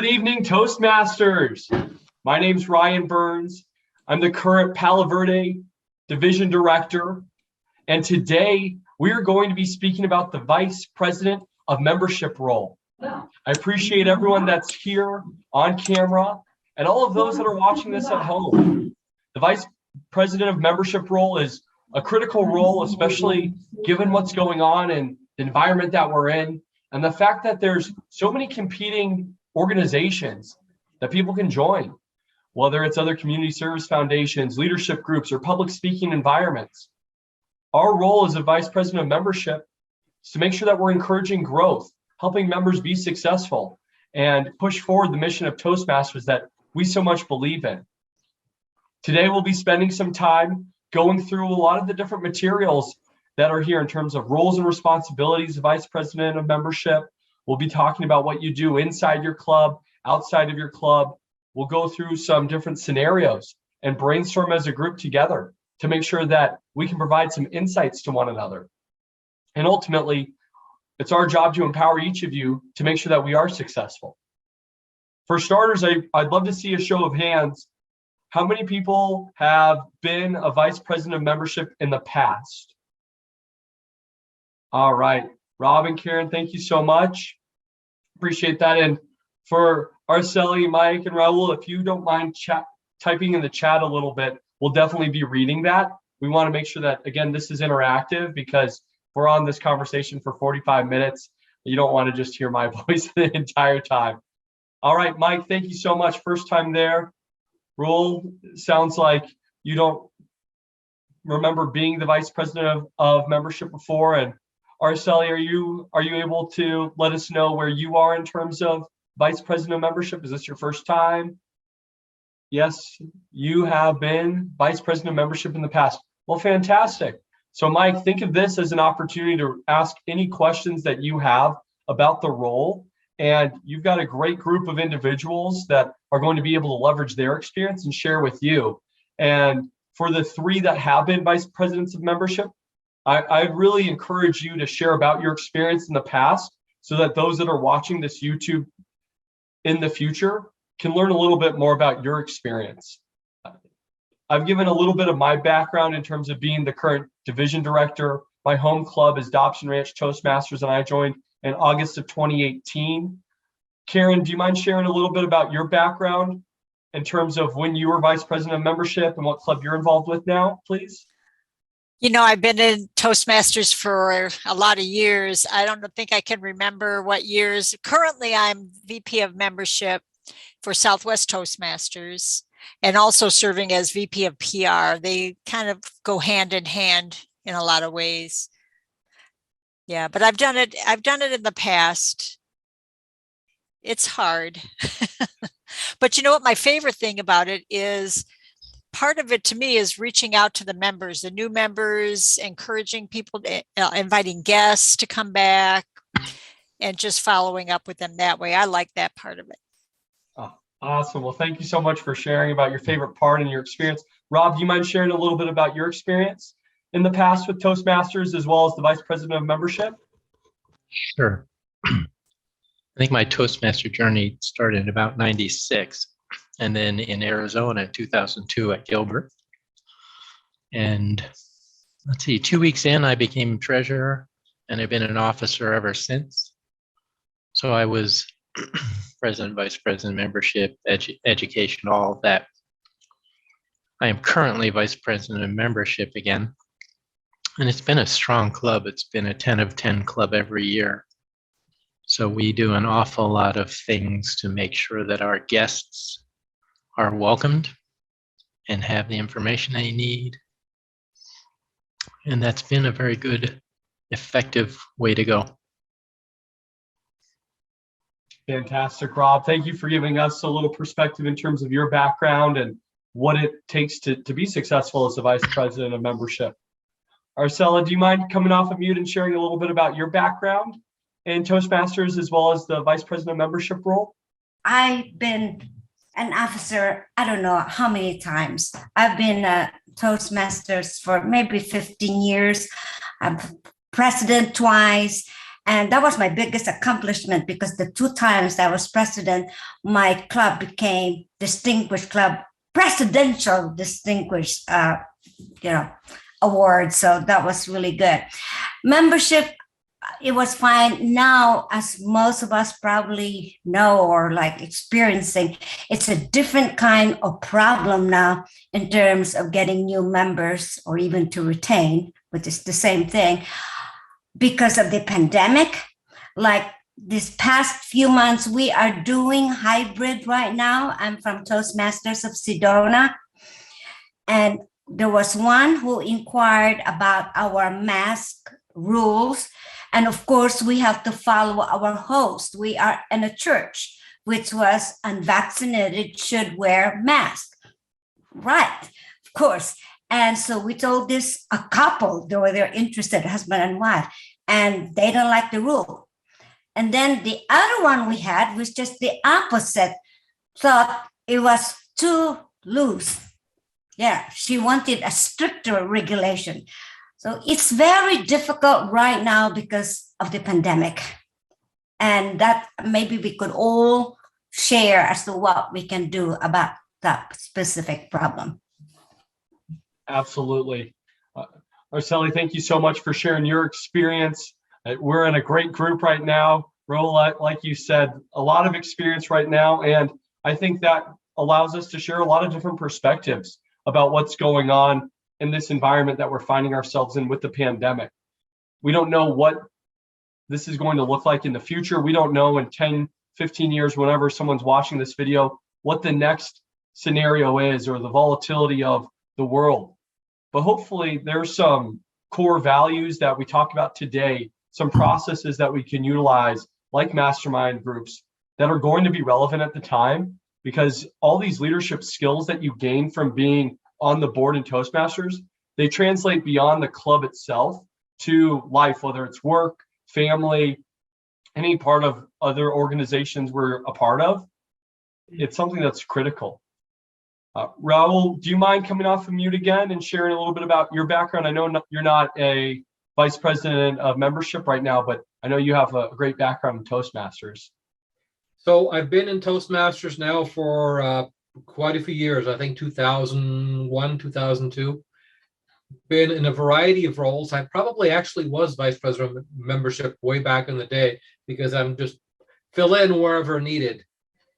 Good evening, Toastmasters. My name's Ryan Burns. I'm the current Palo Verde Division Director. And today we are going to be speaking about the Vice President of Membership role. I appreciate everyone that's here on camera and all of those that are watching this at home. The Vice President of Membership role is a critical role, especially given what's going on in the environment that we're in and the fact that there's so many competing organizations that people can join, whether it's other community service foundations, leadership groups, or public speaking environments. Our role as a Vice President of Membership is to make sure that we're encouraging growth, helping members be successful, and push forward the mission of Toastmasters that we so much believe in. Today, we'll be spending some time going through a lot of the different materials that are here in terms of roles and responsibilities of Vice President of Membership. We'll be talking about what you do inside your club, outside of your club. We'll go through some different scenarios and brainstorm as a group together to make sure that we can provide some insights to one another. And ultimately, it's our job to empower each of you to make sure that we are successful. For starters, I'd love to see a show of hands. How many people have been a Vice President of Membership in the past? All right. Rob and Karen, thank you so much. Appreciate that. And for Araceli, Mike, and Raul, if you don't mind typing in the chat a little bit, we'll definitely be reading that. We want to make sure that, again, this is interactive because we're on this conversation for 45 minutes. You don't want to just hear my voice the entire time. All right, Mike, thank you so much. First time there. Raul, sounds like you don't remember being the Vice President of Membership before. And Araceli, are you able to let us know where you are in terms of Vice President of Membership? Is this your first time? Yes, you have been Vice President of Membership in the past. Well, fantastic. So Mike, think of this as an opportunity to ask any questions that you have about the role. And you've got a great group of individuals that are going to be able to leverage their experience and share with you. And for the three that have been Vice Presidents of Membership, I really encourage you to share about your experience in the past so that those that are watching this YouTube in the future can learn a little bit more about your experience. I've given a little bit of my background in terms of being the current division director. My home club is Dobson Ranch Toastmasters, and I joined in August of 2018. Karen, do you mind sharing a little bit about your background in terms of when you were Vice President of Membership and what club you're involved with now, please? You know, I've been in Toastmasters for a lot of years. I don't think I can remember what years. Currently, I'm VP of Membership for Southwest Toastmasters and also serving as VP of PR. They kind of go hand in hand in a lot of ways. Yeah, but I've done it in the past. It's hard. But you know what? My favorite thing about it is part of it to me is reaching out to the members, the new members, encouraging people, inviting guests to come back and just following up with them that way. I like that part of it. Oh, awesome. Well, thank you so much for sharing about your favorite part and your experience. Rob, do you mind sharing a little bit about your experience in the past with Toastmasters as well as the Vice President of Membership? Sure. I think my Toastmaster journey started in about 96 and then in Arizona in 2002 at Gilbert. And let's see, 2 weeks in, I became treasurer and I've been an officer ever since. So I was president, vice president, membership, education, all of that. I am currently vice president of membership again. And it's been a strong club. It's been a 10 of 10 club every year. So we do an awful lot of things to make sure that our guests are welcomed and have the information they need. And that's been a very good, effective way to go. Fantastic, Rob. Thank you for giving us a little perspective in terms of your background and what it takes to be successful as a Vice President of Membership. Araceli, do you mind coming off of mute and sharing a little bit about your background in Toastmasters as well as the Vice President of Membership role? I've been an officer, I don't know how many times. I've been a Toastmasters for maybe 15 years. I'm president twice, And that was my biggest accomplishment because the 2 times I was president, my club became distinguished club, presidential distinguished, award. So that was really good. Membership, it was fine. Now, as most of us probably know or like experiencing, it's a different kind of problem now in terms of getting new members or even to retain, which is the same thing because of the pandemic. Like this past few months, we are doing hybrid right now. I'm from Toastmasters of Sedona. And there was one who inquired about our mask rules. And of course, we have to follow our host. We are in a church, which was unvaccinated should wear mask. Right, of course. And so we told this a couple, they're interested, husband and wife, and they don't like the rule. And then the other one we had was just the opposite, thought it was too loose. Yeah, she wanted a stricter regulation. So it's very difficult right now because of the pandemic. And that maybe we could all share as to what we can do about that specific problem. Absolutely. Araceli, thank you so much for sharing your experience. We're in a great group right now. Raul, like you said, a lot of experience right now. And I think that allows us to share a lot of different perspectives about what's going on in this environment that we're finding ourselves in with the pandemic. We don't know what this is going to look like in the future. We don't know in 10, 15 years, whenever someone's watching this video, what the next scenario is or the volatility of the world. But hopefully there's some core values that we talk about today, some processes that we can utilize like mastermind groups that are going to be relevant at the time, because all these leadership skills that you gain from being on the board in Toastmasters, they translate beyond the club itself to life, whether it's work, family, any part of other organizations we're a part of. It's something that's critical. Raul, do you mind coming off of mute again and sharing a little bit about your background? I know you're not a vice president of membership right now, but I know you have a great background in Toastmasters. So I've been in Toastmasters now for quite a few years, I think 2001, 2002. Been in a variety of roles. I probably actually was vice president of membership way back in the day because I'm just fill in wherever needed.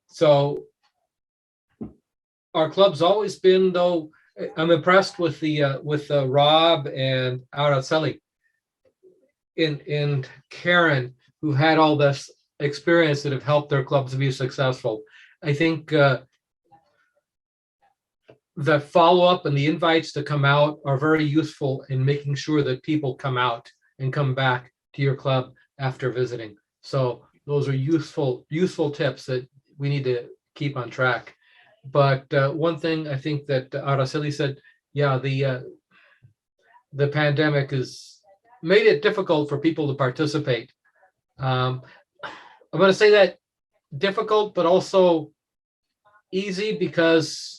So our club's always been, though, I'm impressed with the Rob and Araceli and Karen, who had all this experience that have helped their clubs be successful. I think the follow-up and the invites to come out are very useful in making sure that people come out and come back to your club after visiting. So those are useful tips that we need to keep on track. But one thing I think that Araceli said, yeah, the pandemic has made it difficult for people to participate. I'm going to say that difficult, but also easy because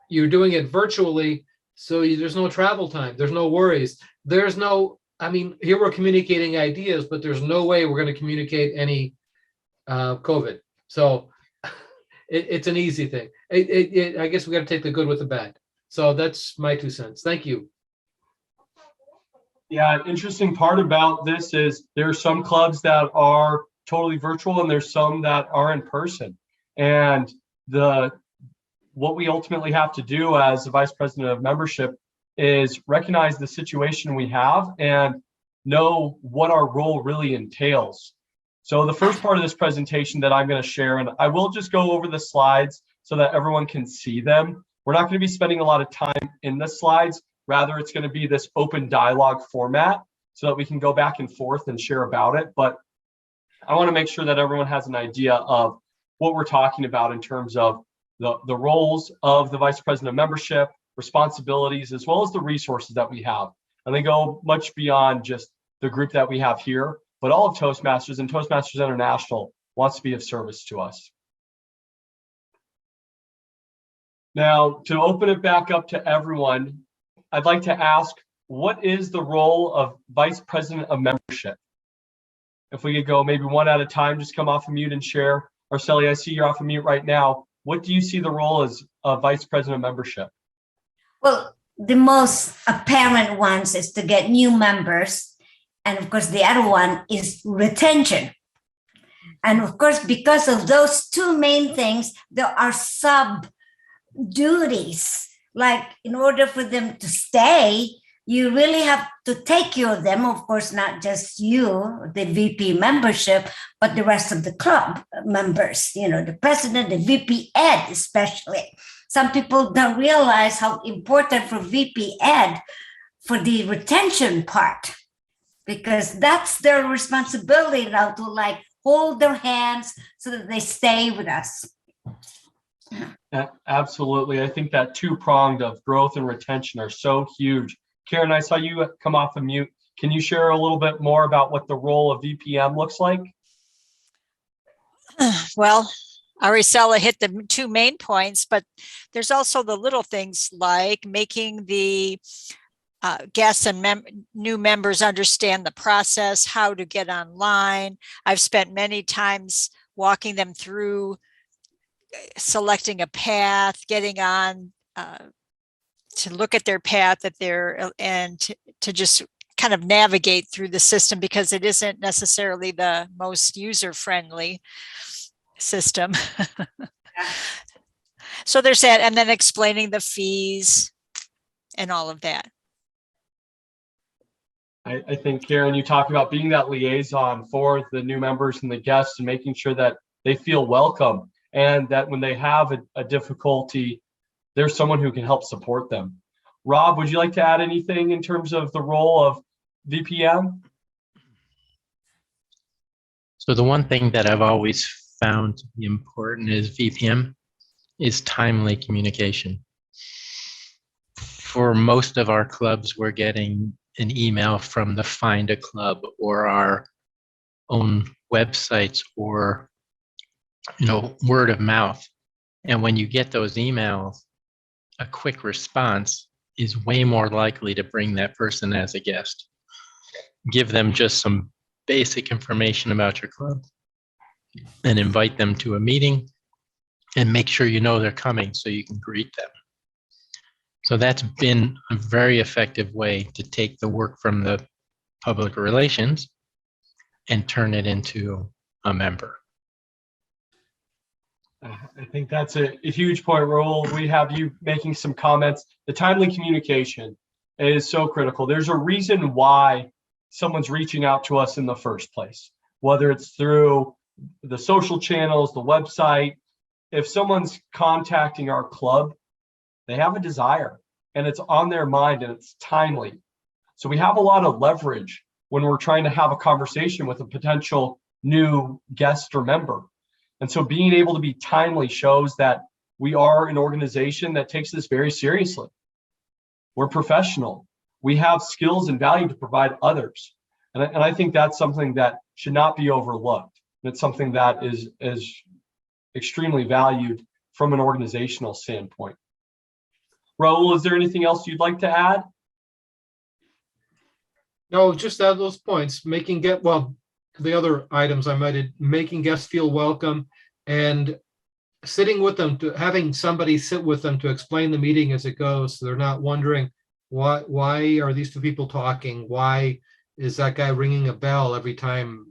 you're doing it virtually. So there's no travel time. There's no worries. There's no, here we're communicating ideas, but there's no way we're going to communicate any COVID. So it's an easy thing. I guess we got to take the good with the bad. So that's my 2 cents. Thank you. Yeah, an interesting part about this is there are some clubs that are totally virtual and there's some that are in person. And what we ultimately have to do as the vice president of membership is recognize the situation we have and know what our role really entails. So the first part of this presentation that I'm going to share, and I will just go over the slides so that everyone can see them. We're not going to be spending a lot of time in the slides. Rather, it's going to be this open dialogue format so that we can go back and forth and share about it. But I want to make sure that everyone has an idea of what we're talking about in terms of the roles of the vice president of membership, responsibilities, as well as the resources that we have. And they go much beyond just the group that we have here, but all of Toastmasters and Toastmasters International wants to be of service to us. Now, to open it back up to everyone, I'd like to ask, what is the role of vice president of membership? if we could go maybe one at a time, just come off of mute and share. Arceli, I see you're off of mute right now. What do you see the role as Vice President of Membership? Well, the most apparent ones is to get new members. And of course, the other one is retention. And of course, because of those two main things, there are sub duties. Like in order for them to stay, you really have to take care of them. Of course, not just you, the VP membership, but the rest of the club members, the president, the VP Ed, especially. Some people don't realize how important for VP Ed for the retention part, because that's their responsibility now to hold their hands so that they stay with us. Absolutely. I think that two-pronged of growth and retention are so huge. Karen, I saw you come off of mute. Can you share a little bit more about what the role of VPM looks like? Well, Araceli hit the two main points, but there's also the little things like making the guests and new members understand the process, how to get online. I've spent many times walking them through selecting a path, getting on to look at their path and to just kind of navigate through the system, because it isn't necessarily the most user-friendly system. So there's that, and then explaining the fees and all of that. I think, Karen, you talk about being that liaison for the new members and the guests and making sure that they feel welcome, and that when they have a difficulty, there's someone who can help support them. Rob, would you like to add anything in terms of the role of VPM? So the one thing that I've always found to be important is VPM is timely communication. For most of our clubs, we're getting an email from the Find a Club or our own websites or word of mouth. And when you get those emails, a quick response is way more likely to bring that person as a guest. Give them just some basic information about your club and invite them to a meeting, and make sure they're coming so you can greet them. So that's been a very effective way to take the work from the public relations and turn it into a member. I think that's a huge point, Raul. We have you making some comments. The timely communication is so critical. There's a reason why someone's reaching out to us in the first place, whether it's through the social channels, the website. If someone's contacting our club, they have a desire and it's on their mind and it's timely. So we have a lot of leverage when we're trying to have a conversation with a potential new guest or member. And so being able to be timely shows that we are an organization that takes this very seriously. We're professional. We have skills and value to provide others. And I think that's something that should not be overlooked. It's something that is extremely valued from an organizational standpoint. Raul, is there anything else you'd like to add? No, just add those points, the other items I might add, making guests feel welcome and sitting with them, having somebody sit with them to explain the meeting as it goes. So they're not wondering, why are these two people talking? Why is that guy ringing a bell every time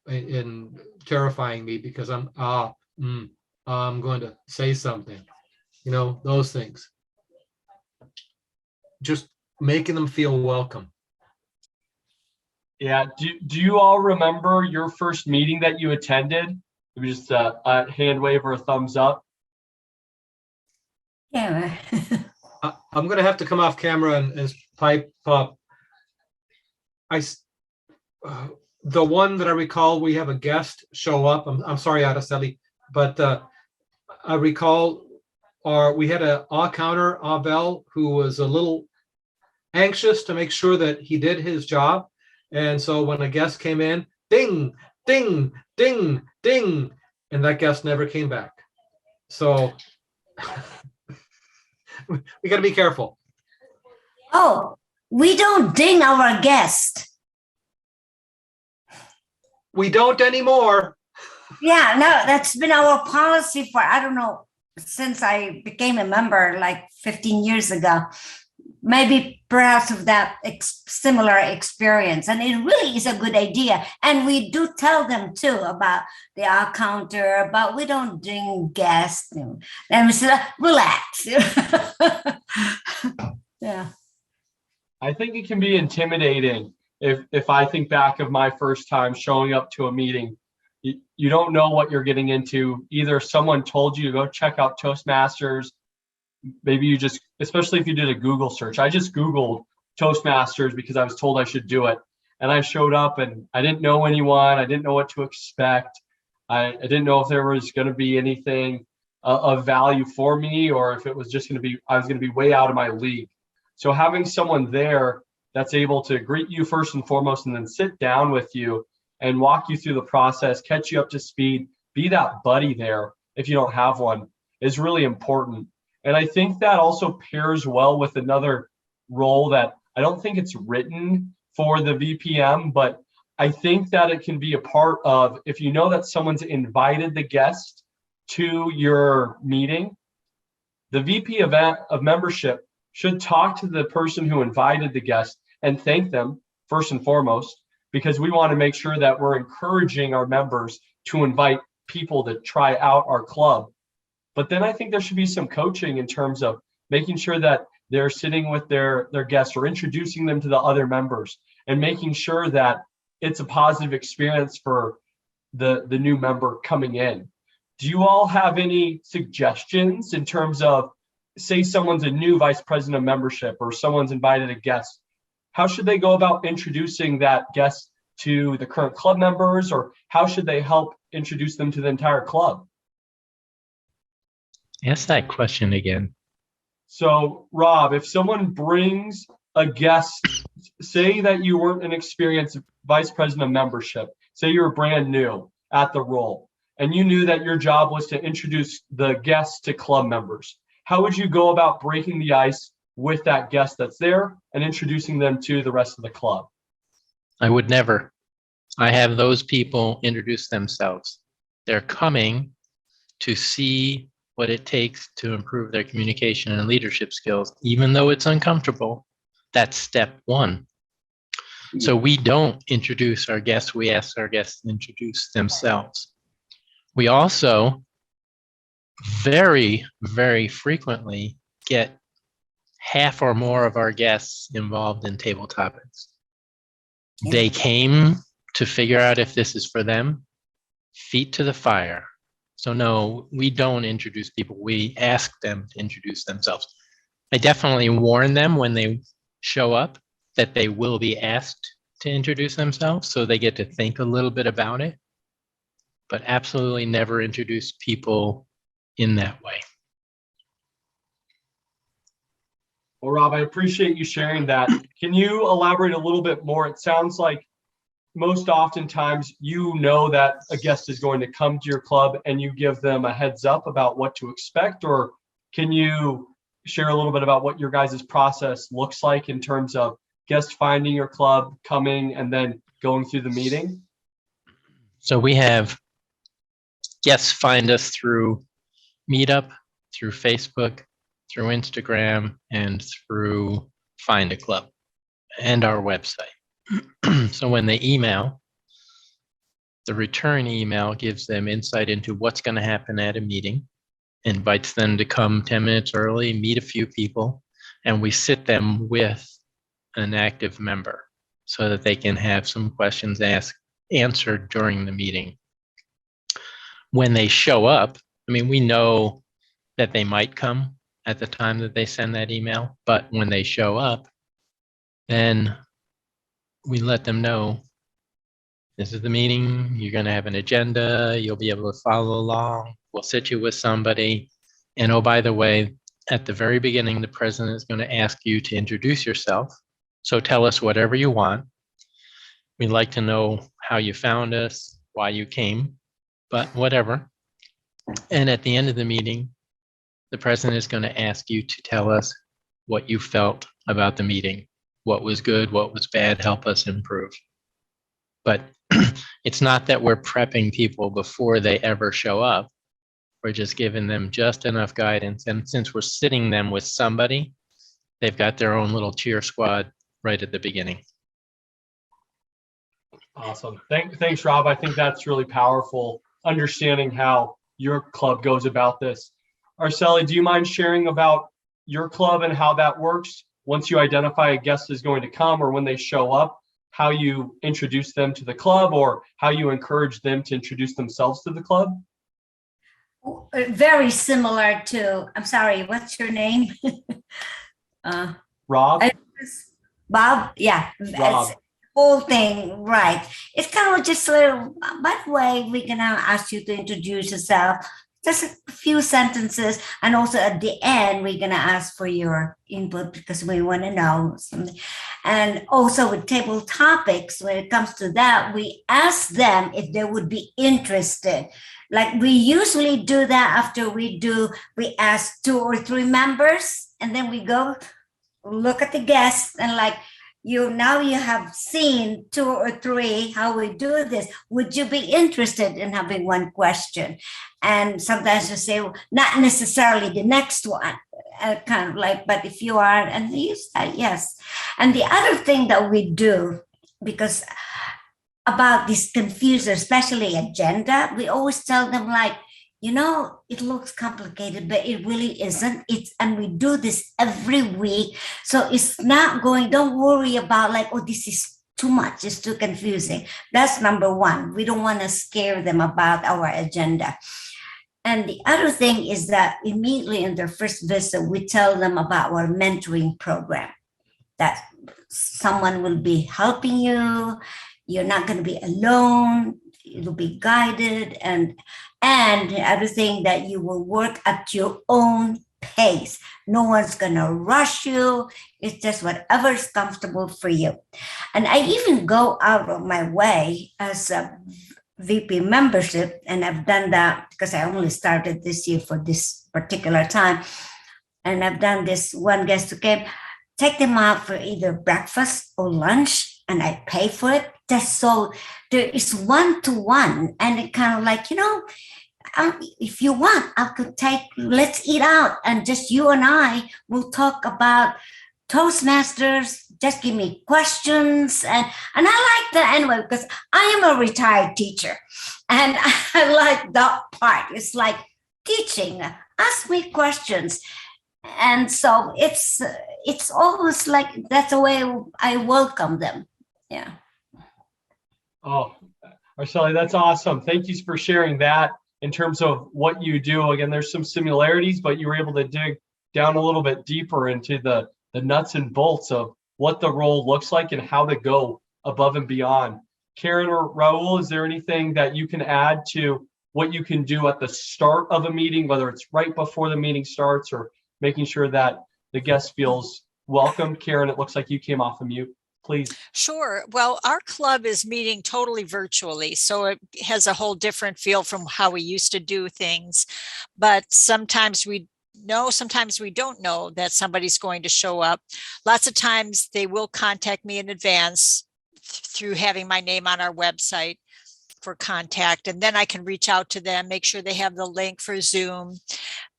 and terrifying me because I'm going to say something, those things. Just making them feel welcome. Yeah. Do you all remember your first meeting that you attended? It was just a hand wave or a thumbs up. Yeah. I'm going to have to come off camera and pipe up. The one that I recall, we have a guest show up. I'm sorry, Araceli, but I recall we had a counter, Abel, who was a little anxious to make sure that he did his job. And so when a guest came in, ding, ding, ding, ding, and that guest never came back. So we got to be careful. Oh, we don't ding our guest. We don't anymore. Yeah, no, that's been our policy for, I don't know, since I became a member like 15 years ago. Maybe perhaps of that similar experience. And it really is a good idea. And we do tell them too about the our counter, but we don't bring guests. And we say, relax. Yeah. I think it can be intimidating if I think back of my first time showing up to a meeting. You don't know what you're getting into. Either someone told you to go check out Toastmasters. Maybe you just, especially if you did a Google search. I just Googled Toastmasters because I was told I should do it. And I showed up and I didn't know anyone. I didn't know what to expect. I didn't know if there was going to be anything of value for me, or if it was just going to be, I was going to be way out of my league. So having someone there that's able to greet you first and foremost, and then sit down with you and walk you through the process, catch you up to speed, be that buddy there if you don't have one, is really important. And I think that also pairs well with another role that I don't think it's written for the VPM, but I think that it can be a part of, if you know that someone's invited the guest to your meeting, the VP of membership should talk to the person who invited the guest and thank them first and foremost, because we want to make sure that we're encouraging our members to invite people to try out our club. But then I think there should be some coaching in terms of making sure that they're sitting with their guests or introducing them to the other members and making sure that it's a positive experience for the new member coming in. Do you all have any suggestions in terms of, say someone's a new vice president of membership or someone's invited a guest? How should they go about introducing that guest to the current club members, or how should they help introduce them to the entire club? Ask that question again. So, Rob, if someone brings a guest, say that you weren't an experienced vice president of membership, say you were brand new at the role, and you knew that your job was to introduce the guests to club members, how would you go about breaking the ice with that guest that's there and introducing them to the rest of the club? I would never. I have those people introduce themselves. They're coming to see what it takes to improve their communication and leadership skills, even though it's uncomfortable. That's step one. So we don't introduce our guests. We ask our guests to introduce themselves. We also very, very frequently get half or more of our guests involved in table topics. They came to figure out if this is for them, feet to the fire. So no, we don't introduce people. We ask them to introduce themselves. I definitely warn them when they show up that they will be asked to introduce themselves, so they get to think a little bit about it, but absolutely never introduce people in that way. Well, Rob, I appreciate you sharing that. Can you elaborate a little bit more? It sounds like most oftentimes you know that a guest is going to come to your club and you give them a heads up about what to expect, or can you share a little bit about what your guys' process looks like in terms of guest finding your club, coming, and then going through the meeting? So we have guests find us through Meetup, through Facebook, through Instagram, and through Find a Club and our website. So when they email, the return email gives them insight into what's going to happen at a meeting, invites them to come 10 minutes early, meet a few people, and we sit them with an active member so that they can have some questions answered during the meeting. When they show up, I mean, we know that they might come at the time that they send that email, but when they show up, then we let them know this is the meeting, you're going to have an agenda, you'll be able to follow along, we'll sit you with somebody. And oh, by the way, at the very beginning, the president is going to ask you to introduce yourself. So tell us whatever you want. We'd like to know how you found us, why you came, but whatever. And at the end of the meeting, the president is going to ask you to tell us what you felt about the meeting, what was good, what was bad, help us improve. But it's not that we're prepping people before they ever show up. We're just giving them just enough guidance. And since we're sitting them with somebody, they've got their own little cheer squad right at the beginning. Awesome. Thanks, Rob. I think that's really powerful, understanding how your club goes about this. Arceli, do you mind sharing about your club and how that works? Once you identify a guest is going to come or when they show up, how you introduce them to the club or how you encourage them to introduce themselves to the club? Very similar to, I'm sorry, what's your name? Rob? Bob? Yeah. Rob. Whole thing, right. It's kind of just a little, by the way, we're going to ask you to introduce yourself. Just a few sentences. And also at the end, we're going to ask for your input because we want to know something. And also with table topics, when it comes to that, we ask them if they would be interested. Like we usually do that after we ask 2 or 3 members, and then we go look at the guests and like, now you have seen 2 or 3 how we do this. Would you be interested in having one question? And sometimes you say, well, not necessarily the next one, kind of like, but if you are, and you say yes. And the other thing that we do, because about this confuser, especially agenda, we always tell them like, it looks complicated, but it really isn't. And we do this every week. So it's not don't worry about like, oh, this is too much. It's too confusing. That's number one. We don't want to scare them about our agenda. And the other thing is that immediately in their first visit, we tell them about our mentoring program, that someone will be helping you. You're not going to be alone. You'll be guided and the other thing that you will work at your own pace. No one's going to rush you. It's just whatever's comfortable for you. And I even go out of my way as a VP membership, and I've done that because I only started this year for this particular time. And I've done this one guest who came, take them out for either breakfast or lunch, and I pay for it. Just so there is 1-to-1, and it kind of like, if you want, I could let's eat out, and just you and I will talk about Toastmasters. Just give me questions, and I like that anyway because I am a retired teacher, and I like that part. It's like teaching. Ask me questions. And so it's always like that's the way I welcome them. Yeah. Oh, Arceli, that's awesome. Thank you for sharing that in terms of what you do. Again, there's some similarities, but you were able to dig down a little bit deeper into the nuts and bolts of what the role looks like and how to go above and beyond. Karen or Raul, is there anything that you can add to what you can do at the start of a meeting, whether it's right before the meeting starts or making sure that the guest feels welcomed? Karen, it looks like you came off of mute. Please. Sure. Well, our club is meeting totally virtually, so it has a whole different feel from how we used to do things. But sometimes we know, sometimes we don't know that somebody's going to show up. Lots of times they will contact me in advance through having my name on our website for contact, and then I can reach out to them, make sure they have the link for Zoom.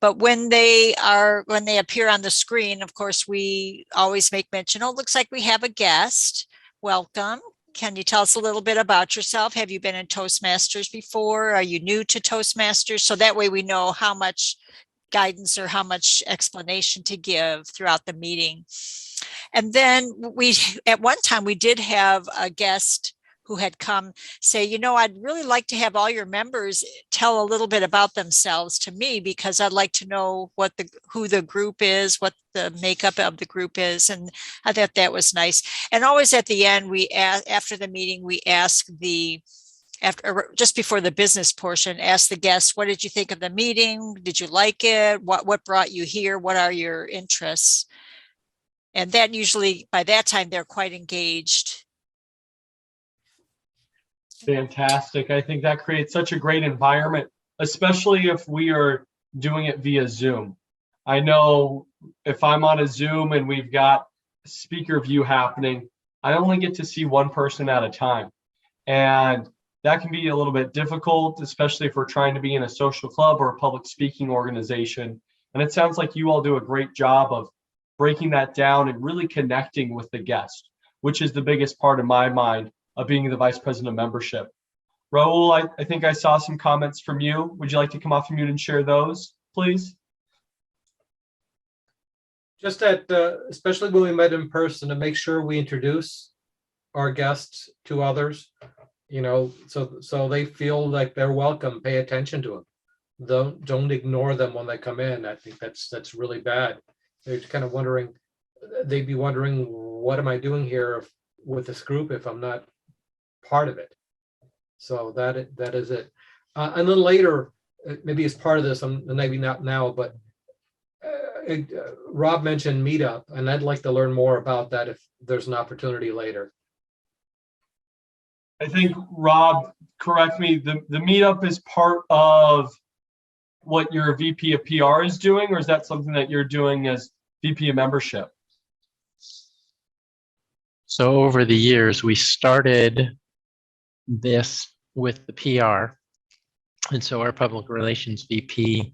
But when they appear on the screen, of course, we always make mention, oh, looks like we have a guest. Welcome. Can you tell us a little bit about yourself? Have you been in Toastmasters before? Are you new to Toastmasters? So that way we know how much guidance or how much explanation to give throughout the meeting. And then at one time, we did have a guest who had come say, I'd really like to have all your members tell a little bit about themselves to me because I'd like to know who the group is, what the makeup of the group is. And I thought that was nice. And always at the end, after the meeting, we ask just before the business portion, ask the guests, what did you think of the meeting? Did you like it? What brought you here? What are your interests? And that usually by that time, they're quite engaged. Fantastic. I think that creates such a great environment, especially if we are doing it via Zoom. I know if I'm on a Zoom and we've got speaker view happening, I only get to see one person at a time. And that can be a little bit difficult, especially if we're trying to be in a social club or a public speaking organization. And it sounds like you all do a great job of breaking that down and really connecting with the guest, which is the biggest part in my mind of being the vice president of membership. Raul, I think I saw some comments from you. Would you like to come off mute and share those, please? Just that, especially when we met in person, to make sure we introduce our guests to others, so they feel like they're welcome. Pay attention to them. Don't ignore them when they come in. I think that's really bad. They're kind of wondering. They'd be wondering, what am I doing here with this group if I'm not part of it? So that is it. And then later, maybe as part of this, maybe not now, but Rob mentioned Meetup, and I'd like to learn more about that if there's an opportunity later. I think, Rob, correct me, the Meetup is part of what your VP of PR is doing, or is that something that you're doing as VP of membership? So over the years, we started this with the PR. And so our public relations VP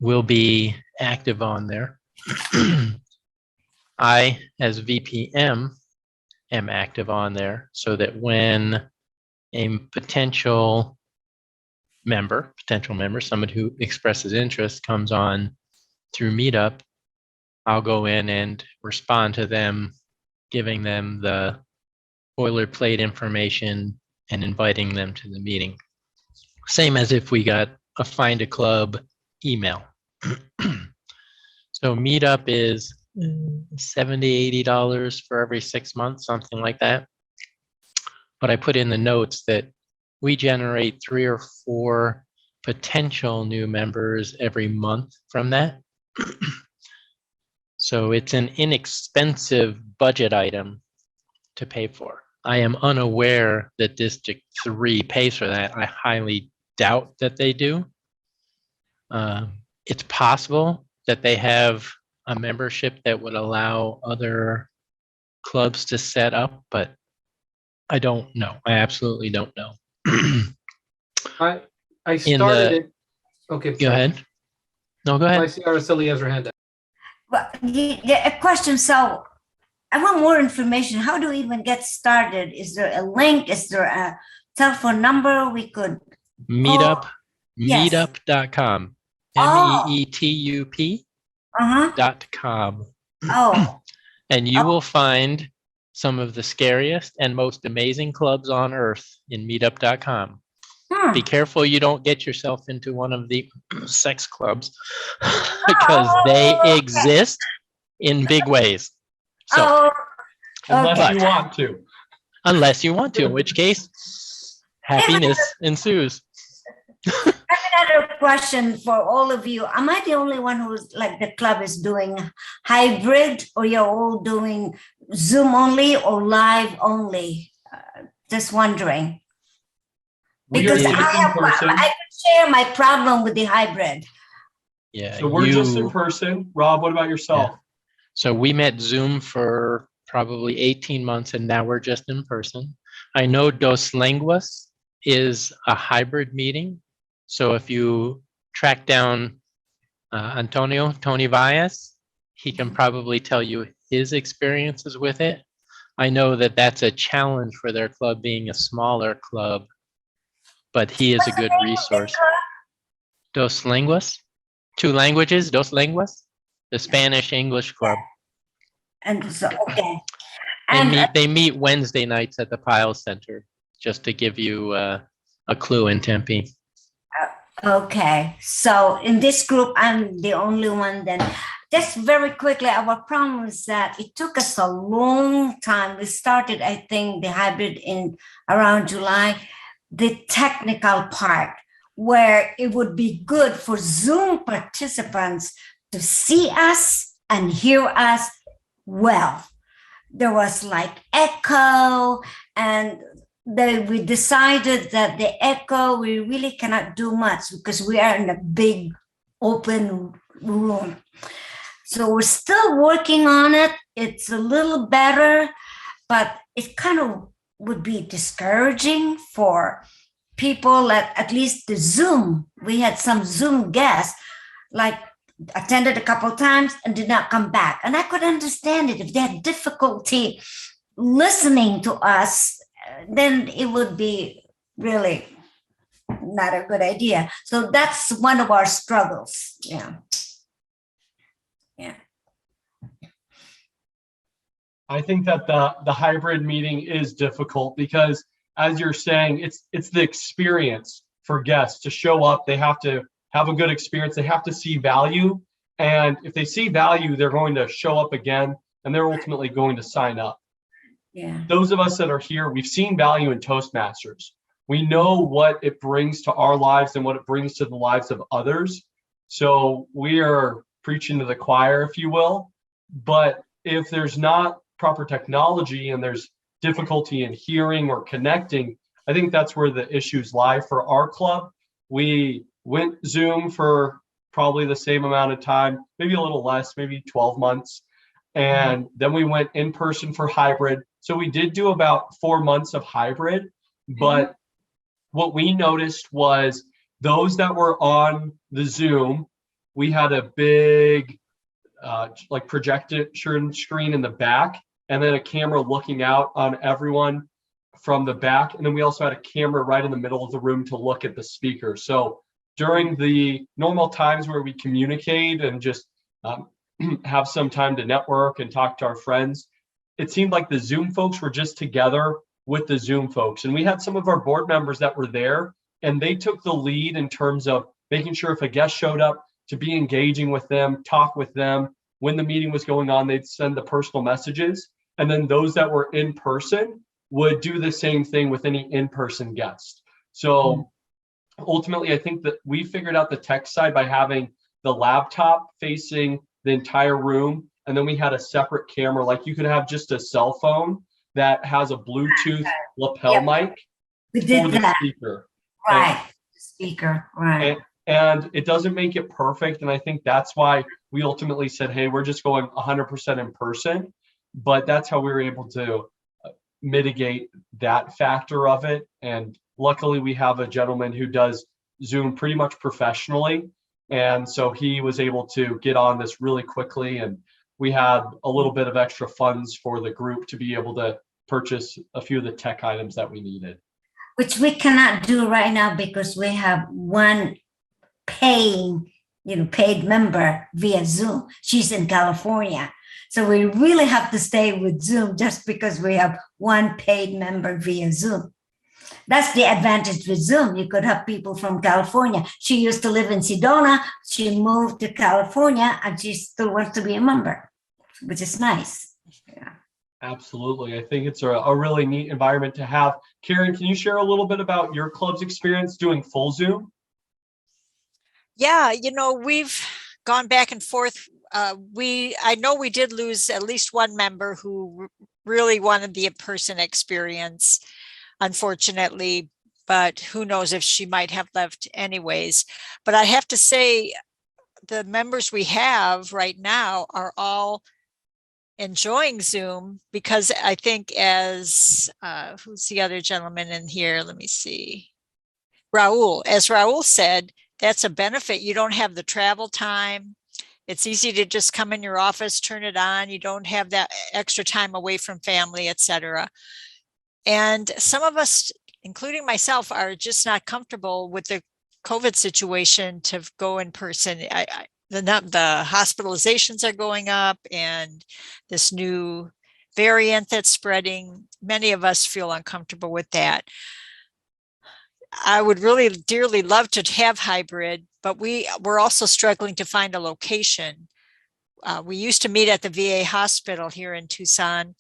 will be active on there. I, as VPM, am active on there so that when a potential member, somebody who expresses interest comes on through Meetup, I'll go in and respond to them, giving them the boilerplate information and inviting them to the meeting. Same as if we got a Find a Club email. So Meetup is $70, $80 for every 6 months, something like that. But I put in the notes that we generate 3 or 4 potential new members every month from that. So it's an inexpensive budget item to pay for. I am unaware that District 3 pays for that. I highly doubt that they do. It's possible that they have a membership that would allow other clubs to set up, but I don't know. I absolutely don't know. I started it. Okay. Go ahead. No, go I ahead. see Araceli has her hand up. Well, yeah, a question. So I want more information. How do we even get started? Is there a link? Is there a telephone number we could? Meetup, yes. meetup.com. Oh. MEETUP.com. Oh, And you will find some of the scariest and most amazing clubs on earth in meetup.com. Be careful you don't get yourself into one of the sex clubs because they exist in big ways. So, Unless you want to. Unless you want to, in which case, happiness ensues. I have another question for all of you. Am I the only one who's like the club is doing hybrid, or you're all doing Zoom only or live only? Just wondering. Because I could share my problem with the hybrid. Yeah. So we're just in person. Rob, what about yourself? Yeah. So we met Zoom for probably 18 months and now we're just in person. I know Dos Lenguas is a hybrid meeting. So if you track down Tony Valles, he can probably tell you his experiences with it. I know that that's a challenge for their club being a smaller club, but he is a good resource. Dos Lenguas, 2 languages, Dos Lenguas, the Spanish-English club. And so, okay. And They meet Wednesday nights at the Pyle Center, just to give you a clue in Tempe. okay, so in this group, I'm the only one then. Just very quickly, our problem is that it took us a long time. We started, I think, the hybrid in around July. The technical part where it would be good for Zoom participants to see us and hear us well. There was like echo, and we decided that the echo, we really cannot do much because we are in a big open room. So we're still working on it. It's a little better, but it kind of would be discouraging for people at least the Zoom. We had some Zoom guests like attended a couple times and did not come back. And I could understand it. If they had difficulty listening to us, then it would be really not a good idea. So that's one of our struggles. Yeah. Yeah. I think that the hybrid meeting is difficult because, as you're saying, it's the experience for guests to show up. They have to have a good experience. They have to see value. And if they see value, they're going to show up again, and they're ultimately going to sign up. Yeah. Those of us that are here, we've seen value in Toastmasters. We know what it brings to our lives and what it brings to the lives of others. So we are preaching to the choir, if you will. But if there's not proper technology and there's difficulty in hearing or connecting, I think that's where the issues lie for our club. We went Zoom for probably the same amount of time, maybe a little less, maybe 12 months. And then we went in person for hybrid. So we did do about 4 months of hybrid. But what we noticed was those that were on the Zoom, we had a big like projection screen in the back, and then a camera looking out on everyone from the back. And then we also had a camera right in the middle of the room to look at the speaker. So during the normal times where we communicate and just have some time to network and talk to our friends, it seemed like the Zoom folks were just together with the Zoom folks. And we had some of our board members that were there, and they took the lead in terms of making sure if a guest showed up to be engaging with them, talk with them. When the meeting was going on, they'd send the personal messages. And then those that were in person would do the same thing with any in-person guest. So ultimately, I think that we figured out the tech side by having the laptop facing the entire room. And then we had a separate camera, like you could have just a cell phone that has a Bluetooth lapel mic We did for the that. speaker. Right. Speaker. Right. And it doesn't make it perfect. And I think that's why we ultimately said, hey, we're just going 100% in person. But that's how we were able to mitigate that factor of it. And luckily, we have a gentleman who does Zoom pretty much professionally. And so he was able to get on this really quickly. And we had a little bit of extra funds for the group to be able to purchase a few of the tech items that we needed. Which we cannot do right now because we have one paid member via Zoom. She's in California. So we really have to stay with Zoom just because we have one paid member via Zoom. That's the advantage with Zoom. You could have people from California. She used to live in Sedona. She moved to California and she still wants to be a member, which is nice. Yeah. Absolutely. I think it's a really neat environment to have. Karen, can you share a little bit about your club's experience doing full Zoom? Yeah, we've gone back and forth. I know we did lose at least one member who really wanted the in-person experience, unfortunately, but who knows if she might have left anyways. But I have to say, the members we have right now are all enjoying Zoom because I think as who's the other gentleman in here? Let me see. Raul, as Raul said, that's a benefit. You don't have the travel time. It's easy to just come in your office, turn it on. You don't have that extra time away from family, etc. And some of us, including myself, are just not comfortable with the COVID situation to go in person. The hospitalizations are going up, and this new variant that's spreading, many of us feel uncomfortable with that. I would really dearly love to have hybrid, but we're also struggling to find a location. We used to meet at the VA hospital here in Tucson.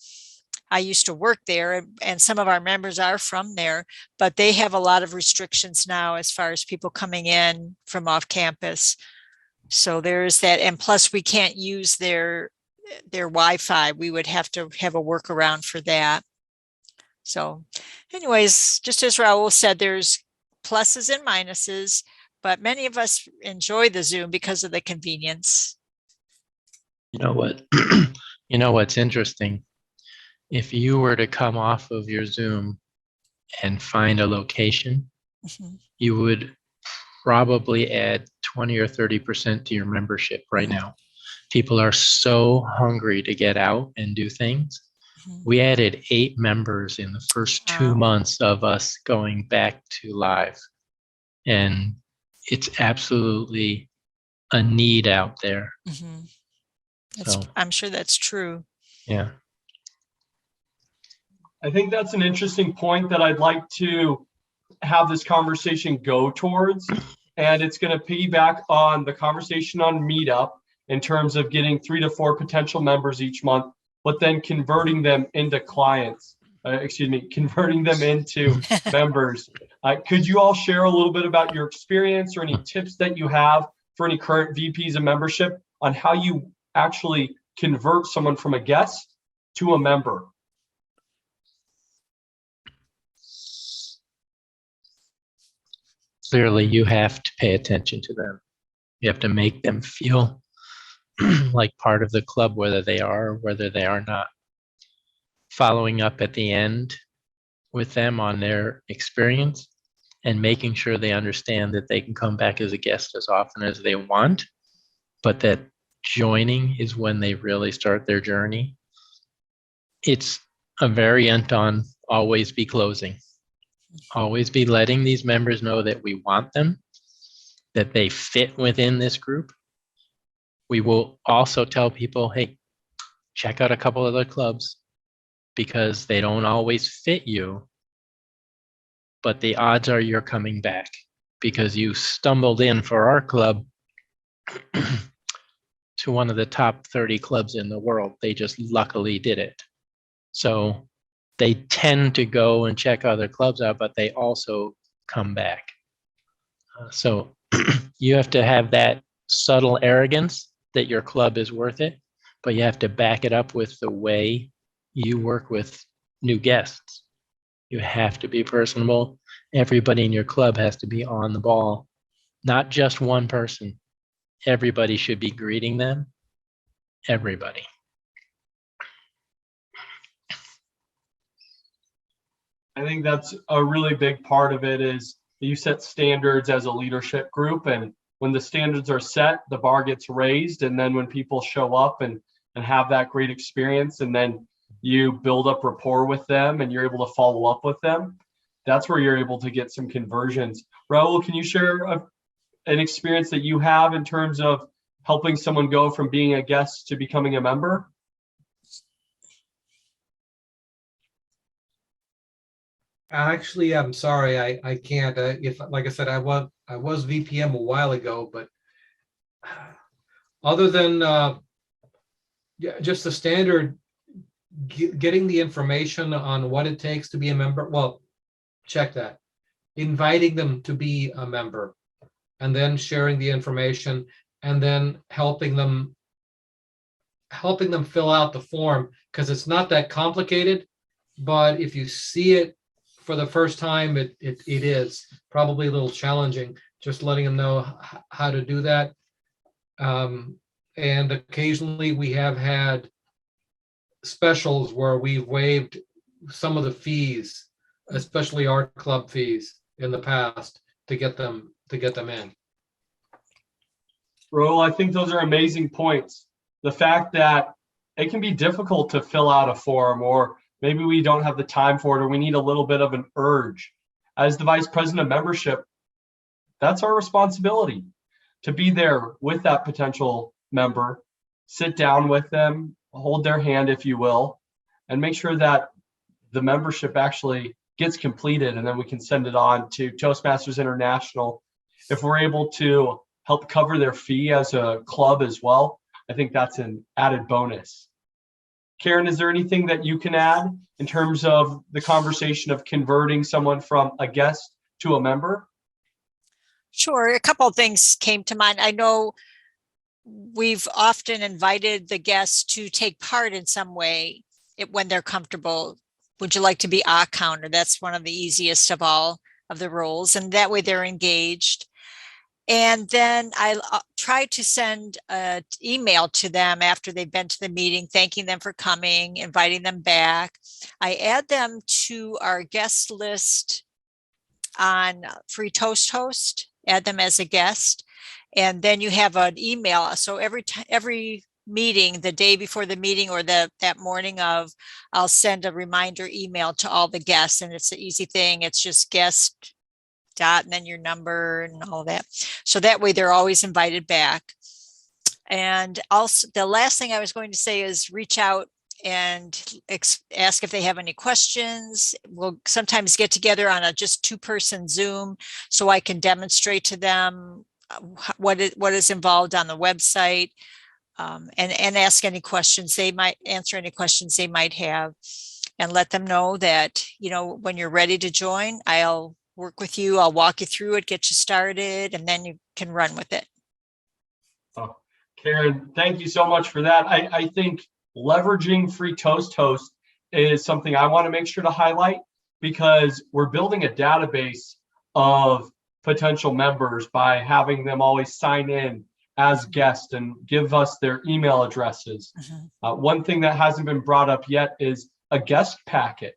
I used to work there, and some of our members are from there, but they have a lot of restrictions now as far as people coming in from off campus. So there's that. And plus we can't use their Wi-Fi. We would have to have a workaround for that. So anyways, just as Raul said, there's pluses and minuses, but many of us enjoy the Zoom because of the convenience. You know what? What's interesting If you were to come off of your Zoom and find a location, Mhm. you would probably add 20 or 30% to your membership right now. People are so hungry to get out and do things. Mhm. We added 8 members in the first 2 Wow. months of us going back to live. And it's absolutely a need out there. Mhm. So, I'm sure that's true. yeah. I think that's an interesting point that I'd like to have this conversation go towards. And it's going to piggyback on the conversation on Meetup in terms of getting 3 to 4 potential members each month, but then converting them into clients. Converting them into members. Could you all share a little bit about your experience or any tips that you have for any current VPs of membership on how you actually convert someone from a guest to a member? Clearly, you have to pay attention to them. You have to make them feel like part of the club, whether they are or whether they are not. Following up at the end with them on their experience and making sure they understand that they can come back as a guest as often as they want, but that joining is when they really start their journey. It's a variant on always be closing. Always be letting these members know that we want them, that they fit within this group. We will also tell people, hey, check out a couple other clubs because they don't always fit you, but the odds are you're coming back because you stumbled in for our club to one of the top 30 clubs in the world. They just luckily did it. So they tend to go and check other clubs out, but they also come back. So you have to have that subtle arrogance that your club is worth it, but you have to back it up with the way you work with new guests. You have to be personable. Everybody in your club has to be on the ball, not just one person. Everybody should be greeting them. Everybody. I think that's a really big part of it is you set standards as a leadership group. And when the standards are set, the bar gets raised. And then when people show up and have that great experience, and then you build up rapport with them and you're able to follow up with them, that's where you're able to get some conversions. Raul, can you share an experience that you have in terms of helping someone go from being a guest to becoming a member? Actually, I'm sorry, I can't. If, like I said, I was VPM a while ago, but other than yeah, just the standard getting the information on what it takes to be a member. Well, check that. Inviting them to be a member, and then sharing the information, and then helping them fill out the form, because it's not that complicated. But if you see it for the first time, it is probably a little challenging, just letting them know how to do that. And occasionally we have had specials where we've waived some of the fees, especially our club fees in the past, to get them in. Raul, I think those are amazing points. The fact that it can be difficult to fill out a form, or maybe we don't have the time for it, or we need a little bit of an urge. As the vice president of membership, that's our responsibility to be there with that potential member, sit down with them, hold their hand, if you will, and make sure that the membership actually gets completed, and then we can send it on to Toastmasters International. If we're able to help cover their fee as a club as well, I think that's an added bonus. Karen, is there anything that you can add in terms of the conversation of converting someone from a guest to a member? Sure. A couple of things came to mind. I know we've often invited the guests to take part in some way when they're comfortable. Would you like to be a counter? That's one of the easiest of all of the roles. And that way they're engaged. And then I try to send an email to them after they've been to the meeting, thanking them for coming, inviting them back. I add them to our guest list on Free Toast Host, add them as a guest. And then you have an email. So every meeting, the day before the meeting or that morning of, I'll send a reminder email to all the guests, and it's an easy thing. It's just guest dot and then your number and all that. So that way they're always invited back. And also the last thing I was going to say is reach out and ask if they have any questions. We'll sometimes get together on a just 2-person Zoom so I can demonstrate to them what is involved on the website, and ask any questions. They might answer any questions they might have, and let them know that, when you're ready to join, I'll work with you. I'll walk you through it, get you started, and then you can run with it. Oh, Karen, thank you so much for that. I think leveraging Free Toast Host is something I want to make sure to highlight, because we're building a database of potential members by having them always sign in as guests and give us their email addresses. One thing that hasn't been brought up yet is a guest packet,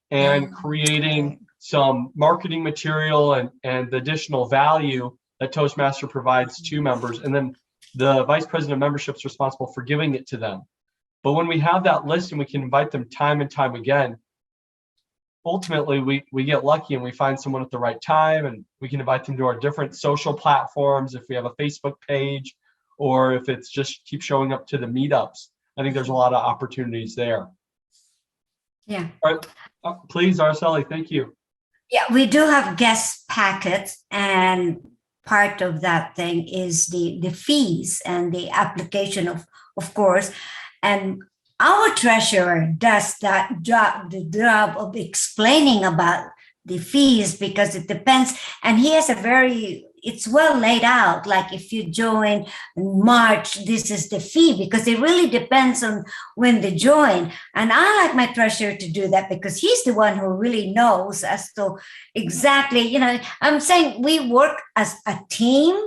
and creating some marketing material and the additional value that Toastmaster provides to members. And then the vice president of membership is responsible for giving it to them. But when we have that list and we can invite them time and time again, ultimately we get lucky and we find someone at the right time, and we can invite them to our different social platforms if we have a Facebook page, or if it's just keep showing up to the meetups. I think there's a lot of opportunities there. Yeah. All right. Please, Araceli, thank you. Yeah, we do have guest packets, and part of that thing is the fees and the application of course. And our treasurer does that job, the job of explaining about the fees, because it depends. And he has it's well laid out. Like if you join in March, this is the fee, because it really depends on when they join. And I like my treasurer to do that, because he's the one who really knows as to exactly, I'm saying we work as a team,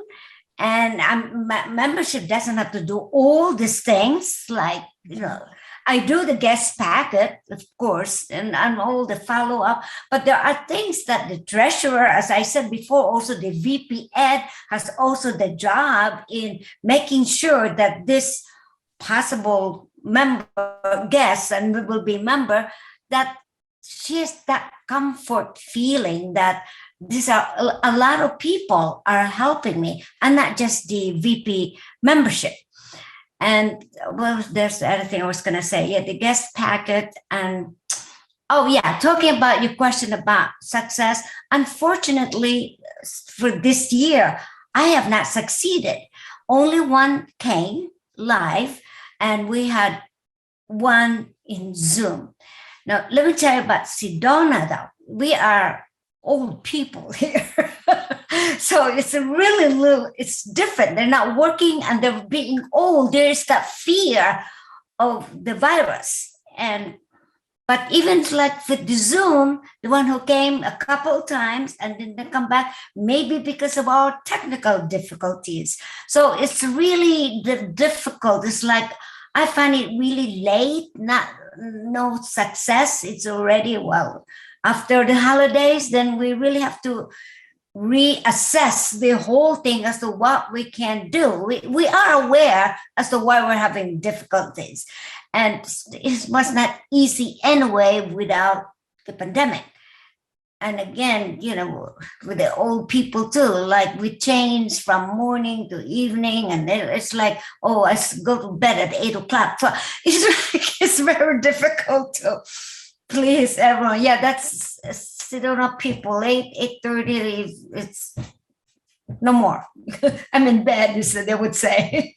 and membership doesn't have to do all these things. Like, I do the guest packet, of course, and all the follow-up, but there are things that the treasurer, as I said before, also the VP Ed has also the job in making sure that this possible member guest and will be member, that she has that comfort feeling that these are a lot of people are helping me, and not just the VP membership. And there's the other thing I was going to say. Yeah, the guest packet. And talking about your question about success. Unfortunately, for this year, I have not succeeded. Only one came live, and we had one in Zoom. Now, let me tell you about Sedona, though. We are old people here. So it's it's different. They're not working and they're being old. There is that fear of the virus. But even like with the Zoom, the one who came a couple of times and then they come back, maybe because of our technical difficulties. So it's really difficult. It's like, I find it really late, no success. It's already, after the holidays, then we really have to reassess the whole thing as to what we can do. We are aware as to why we're having difficulties. And it was not easy anyway without the pandemic. And again, with the old people too, like we change from morning to evening, and it's like, I go to bed at 8:00. So it's very difficult to please everyone. Yeah, that's Sedona people. 8:30. It's no more. I'm in bed, they would say.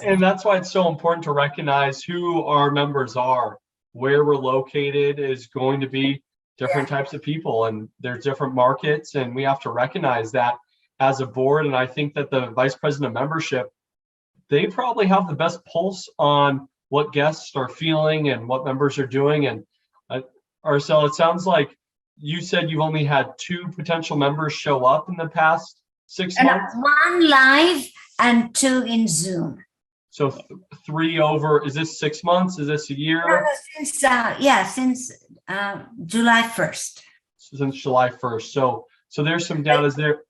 And that's why it's so important to recognize who our members are. Where we're located is going to be different types of people, and there's different markets, and we have to recognize that as a board. And I think that the vice president of membership, they probably have the best pulse on what guests are feeling and what members are doing. And Araceli, it sounds like you said you've only had 2 potential members show up in the past 6 And months. 1 live and 2 in Zoom. So 3 over, is this 6 months? Is this a No, year? since July 1st. Since July 1st. So there's some data there.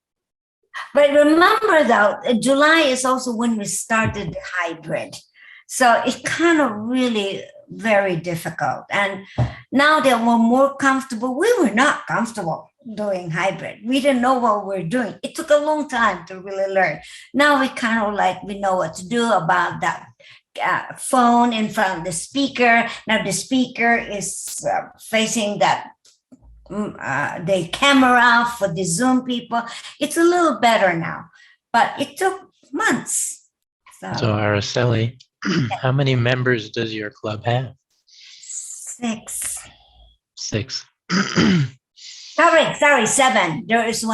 But remember though, July is also when we started the hybrid. So it kind of really very difficult. And now that we're more comfortable, we were not comfortable doing hybrid. We didn't know what we're doing. It took a long time to really learn. Now we kind of like, we know what to do about that phone in front of the speaker. Now the speaker is facing that the camera for the Zoom people. It's a little better now, but it took months. So Araceli, how many members does your club have? 6. 6. Sorry, 7. There is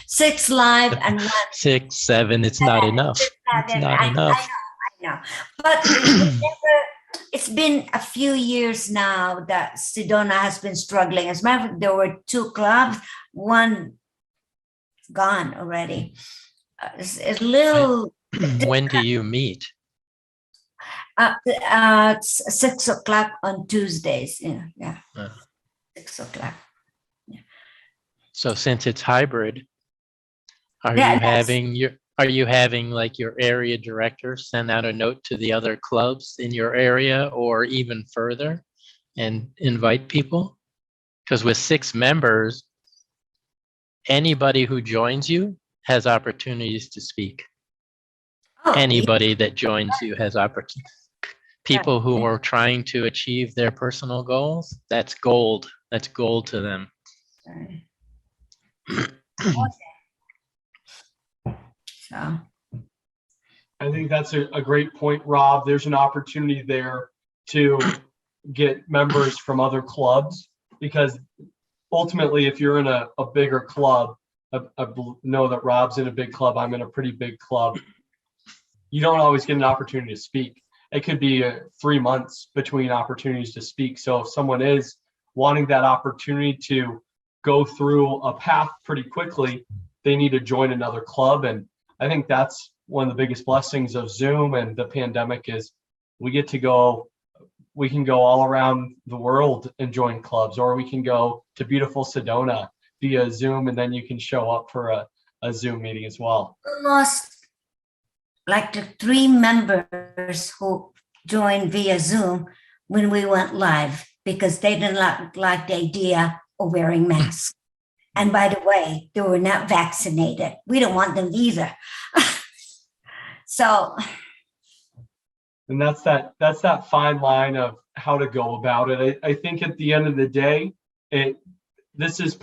6 live and 1. 6, 7. It's not enough. It's not enough. I know. But it's been a few years now that Sedona has been struggling. As a matter of fact, there were 2 clubs, 1 gone already. It's a little. When do you meet? 6 o'clock on Tuesdays. Yeah. 6 o'clock. So since it's hybrid, are Yeah, you having like your area director send out a note to the other clubs in your area or even further and invite people? Because with 6 members, anybody who joins you has opportunities to speak. Oh, Anybody that joins you has opportunities. People who are trying to achieve their personal goals, that's gold. That's gold to them. So. I think that's a great point, Rob. There's an opportunity there to get members from other clubs, because ultimately, if you're in a bigger club, I know that Rob's in a big club, I'm in a pretty big club, you don't always get an opportunity to speak. It could be 3 months between opportunities to speak. So if someone is wanting that opportunity to go through a path pretty quickly, they need to join another club. And I think that's one of the biggest blessings of Zoom and the pandemic is we can go all around the world and join clubs, or we can go to beautiful Sedona via Zoom, and then you can show up for a Zoom meeting as well. Almost like the 3 members who joined via Zoom when we went live because they didn't like the idea of wearing masks. And by the way, they were not vaccinated. We don't want them either. So. And that's that fine line of how to go about it. I think at the end of the day, this is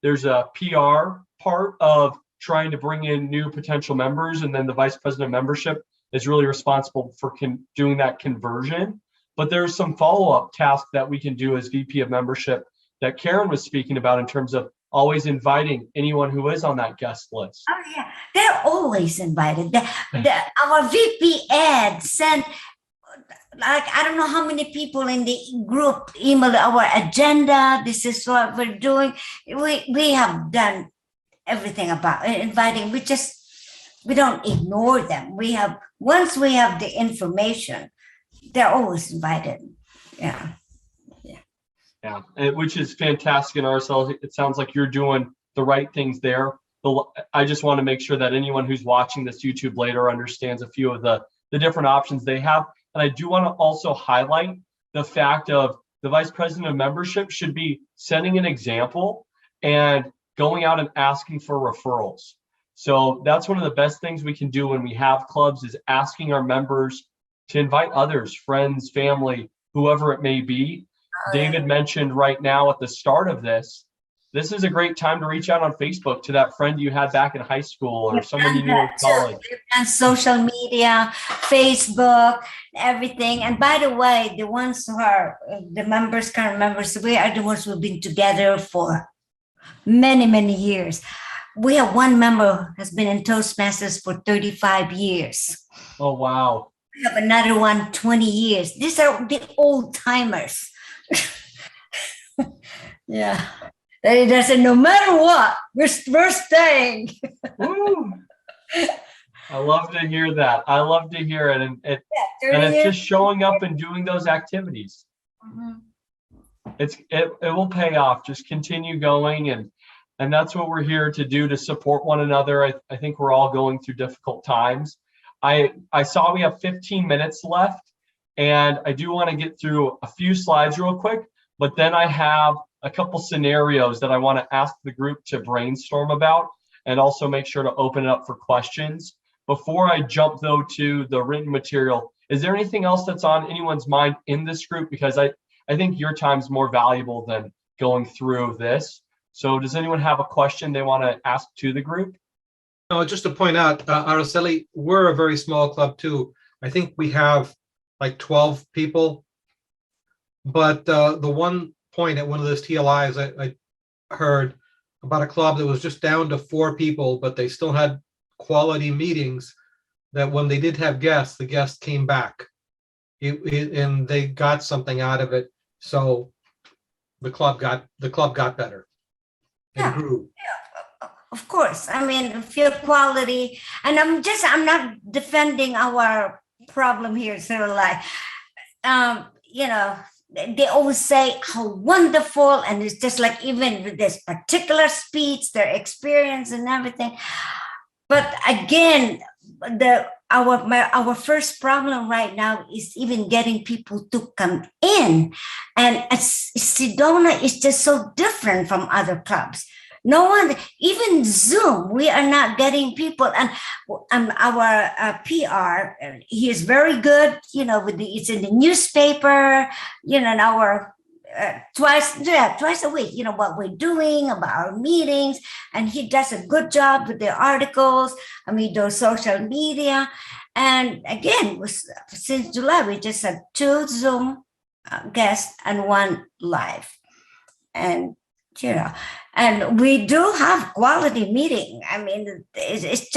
there's a PR part of trying to bring in new potential members, and then the vice president of membership is really responsible for doing that conversion. But there's some follow-up tasks that we can do as VP of membership that Karen was speaking about in terms of always inviting anyone who is on that guest list. Oh yeah, they're always invited. Our VP Ed sent, like, I don't know how many people in the group emailed our agenda. This is what we're doing. We have done everything about inviting. We don't ignore them. Once we have the information, they're always invited. Yeah. Yeah, which is fantastic in ourselves. It sounds like you're doing the right things there. I just want to make sure that anyone who's watching this YouTube later understands a few of the different options they have. And I do want to also highlight the fact of the vice president of membership should be setting an example and going out and asking for referrals. So that's one of the best things we can do when we have clubs is asking our members to invite others, friends, family, whoever it may be. David mentioned right now at the start of this is a great time to reach out on Facebook to that friend you had back in high school or someone you knew in college. And social media, Facebook, everything. And by the way, the ones who are the members, current members, we are the ones who've been together for many, many years. We have one member who has been in Toastmasters for 35 years. Oh, wow. We have another one, 20 years. These are the old timers. Yeah. They said, no matter what, we're staying. Woo! I love to hear that. I love to hear it. And Yeah, and 30 it's years. just showing up and doing those activities. Mhm. It will pay off. Just continue going, and that's what we're here to do, to support one another. I think we're all going through difficult times. I saw we have 15 minutes left, and I do want to get through a few slides real quick, but then I have a couple scenarios that I want to ask the group to brainstorm about, and also make sure to open it up for questions. Before I jump though to the written material, is there anything else that's on anyone's mind in this group? Because I think your time's more valuable than going through this. So does anyone have a question they want to ask to the group? No, just to point out, Araceli, we're a very small club too. I think we have like 12 people. But the one point at one of those TLIs I heard about a club that was just down to 4 people, but they still had quality meetings, that when they did have guests, the guests came back. And they got something out of it. So the club got better and Yeah. grew. Of course. I mean, field quality. And I'm not defending our problem here. So like, you know, they always say how wonderful, and it's just like even with this particular speech, their experience and everything. But again, our first problem right now is even getting people to come in, and Sedona is just so different from other clubs. No one, even Zoom, we are not getting people. And our PR, he is very good, you know, it's in the newspaper, you know, in our twice a week, you know, what we're doing, about our meetings. And he does a good job with the articles. I mean, those social media. And again, since July, we just had 2 Zoom guests and 1 live. And you know, and we do have quality meeting. I mean, it's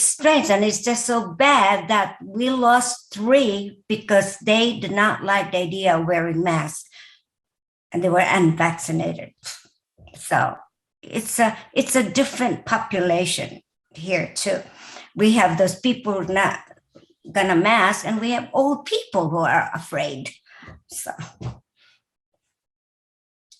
strange, and it's just so bad that we lost 3 because they did not like the idea of wearing masks, and they were unvaccinated. So it's a different population here too. We have those people not gonna mask, and we have old people who are afraid. So.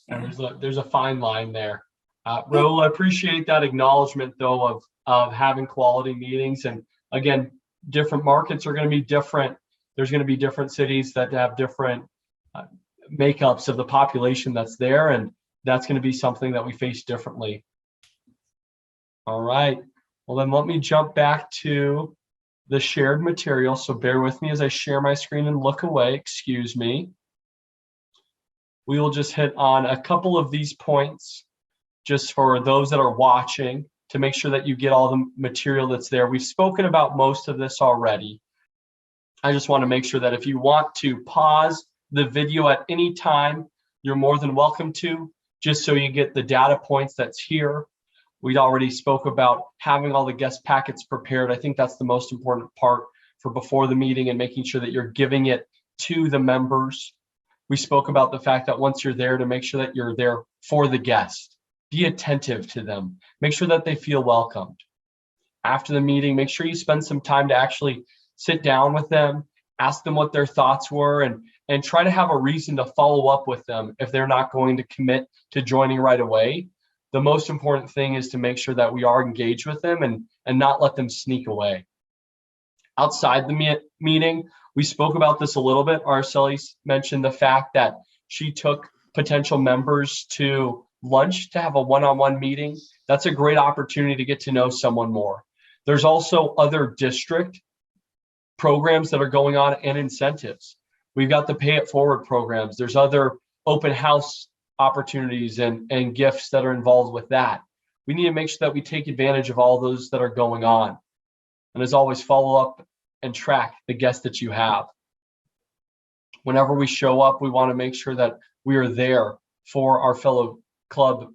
And there's a fine line there. Raul, I appreciate that acknowledgement though of having quality meetings. And again, different markets are going to be different. There's going to be different cities that have different makeups of the population that's there, and that's going to be something that we face differently. All right. Well, then let me jump back to the shared material. So bear with me as I share my screen and look away. Excuse me. We will just hit on a couple of these points just for those that are watching, to make sure that you get all the material that's there. We've spoken about most of this already. I just want to make sure that if you want to pause the video at any time, you're more than welcome to, just so you get the data points that's here. We'd already spoke about having all the guest packets prepared. I think that's the most important part for before the meeting, and making sure that you're giving it to the members. We spoke about the fact that once you're there, to make sure that you're there for the guest. Be attentive to them. Make sure that they feel welcomed. After the meeting, make sure you spend some time to actually sit down with them, ask them what their thoughts were, and try to have a reason to follow up with them if they're not going to commit to joining right away. The most important thing is to make sure that we are engaged with them and not let them sneak away. Outside the meeting, we spoke about this a little bit. Araceli mentioned the fact that she took potential members to lunch to have a one-on-one meeting. That's a great opportunity to get to know someone more. There's also other district programs that are going on and incentives. We've got the Pay It Forward programs. There's other open house opportunities and gifts that are involved with that. We need to make sure that we take advantage of all those that are going on. And as always, follow up and track the guests that you have. Whenever we show up, we want to make sure that we are there for our fellow club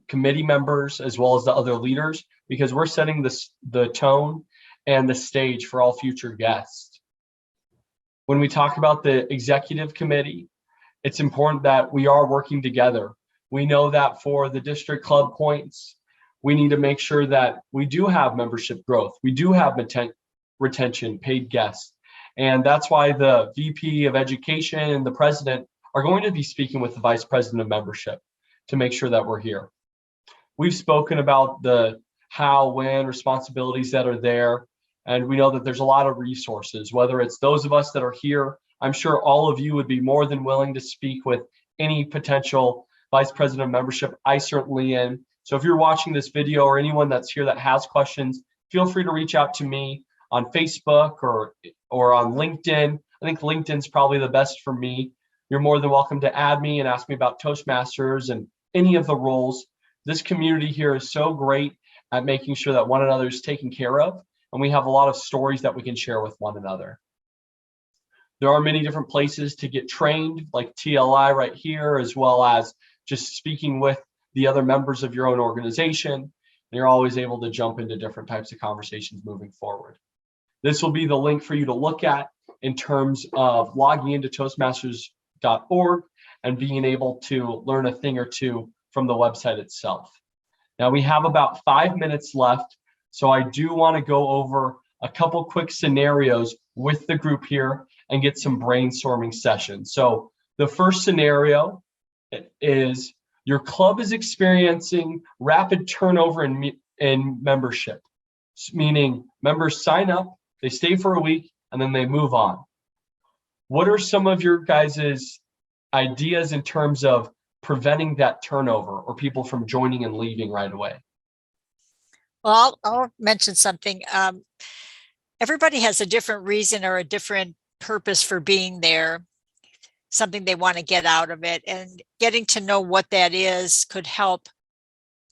committee members as well as the other leaders, because we're setting the tone and the stage for all future guests. When we talk about the executive committee, it's important that we are working together. We know that for the district club points, we need to make sure that we do have membership growth. We do have retention, paid guests. And that's why the VP of Education and the president are going to be speaking with the vice president of membership to make sure that we're here. We've spoken about the how, when, responsibilities that are there. And we know that there's a lot of resources, whether it's those of us that are here. I'm sure all of you would be more than willing to speak with any potential vice president of membership. I certainly am. So if you're watching this video or anyone that's here that has questions, feel free to reach out to me on Facebook or on LinkedIn. I think LinkedIn's probably the best for me. You're more than welcome to add me and ask me about Toastmasters and any of the roles. This community here is so great at making sure that one another is taken care of, and we have a lot of stories that we can share with one another. There are many different places to get trained, like TLI right here, as well as just speaking with the other members of your own organization. And you're always able to jump into different types of conversations moving forward. This will be the link for you to look at in terms of logging into Toastmasters.org and being able to learn a thing or two from the website itself. Now we have about 5 minutes left, so I do want to go over a couple quick scenarios with the group here and get some brainstorming sessions. So the first scenario is your club is experiencing rapid turnover in membership, meaning members sign up, they stay for a week, and then they move on. What are some of your guys' ideas in terms of preventing that turnover or people from joining and leaving right away? Well, I'll mention something. Everybody has a different reason or a different purpose for being there, something they want to get out of it, and getting to know what that is could help